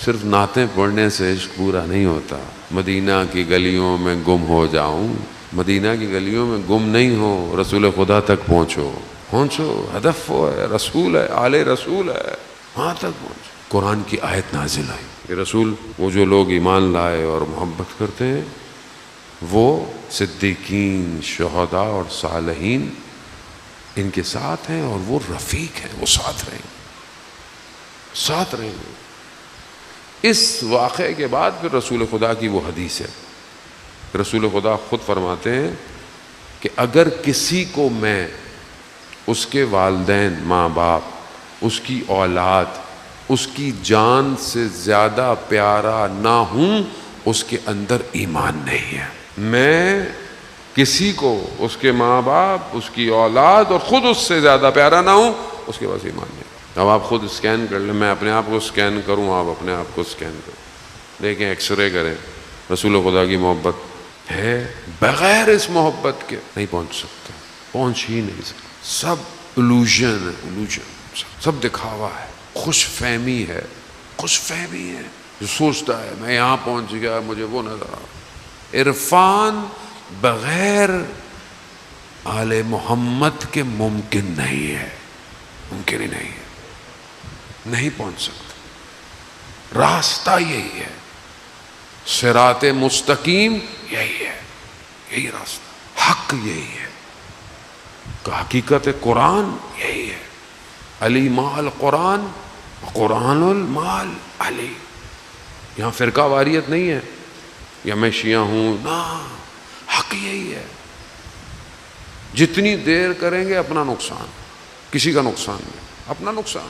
صرف نعتیں پڑھنے سے عشق پورا نہیں ہوتا. مدینہ کی گلیوں میں گم ہو جاؤں، مدینہ کی گلیوں میں گم نہیں ہو، رسول خدا تک پہنچو. ہدف وہ ہے، رسول ہے، آل رسول ہے، وہاں تک پہنچو. قرآن کی آیت نازل آئی کہ رسول، وہ جو لوگ ایمان لائے اور محبت کرتے ہیں وہ صدیقین، شہداء اور صالحین ان کے ساتھ ہیں، اور وہ رفیق ہیں، وہ ساتھ رہیں گے. اس واقعے کے بعد پھر رسول خدا کی وہ حدیث ہے. رسول خدا خود فرماتے ہیں کہ اگر کسی کو میں اس کے والدین، ماں باپ، اس کی اولاد، اس کی جان سے زیادہ پیارا نہ ہوں، اس کے اندر ایمان نہیں ہے. میں کسی کو اس کے ماں باپ، اس کی اولاد اور خود اس سے زیادہ پیارا نہ ہوں، اس کے پاس ایمان نہیں. اب آپ خود اسکین کر لیں، میں اپنے آپ کو اسکین کروں، آپ اپنے آپ کو اسکین کریں، دیکھیں، ایکس رے کریں. رسول خدا کی محبت ہے، بغیر اس محبت کے نہیں پہنچ سکتا، پہنچ ہی نہیں سکتا. سب الوژن ہے، سب دکھاوا ہے، خوش فہمی ہے. جو سوچتا ہے میں یہاں پہنچ گیا، مجھے وہ نظر آ. عرفان بغیر آل محمد کے ممکن نہیں ہے، ممکن ہی نہیں ہے، نہیں پہنچ سکتا. راستہ یہی ہے، صراط مستقیم یہی ہے، یہی راستہ، حق یہی ہے، حقیقت قرآن یہی ہے. علی مال قرآن، قرآن المال علی. یہاں فرقہ واریت نہیں ہے یا میں شیعہ ہوں، نہ، حق یہی ہے. جتنی دیر کریں گے اپنا نقصان، کسی کا نقصان نہیں، اپنا نقصان.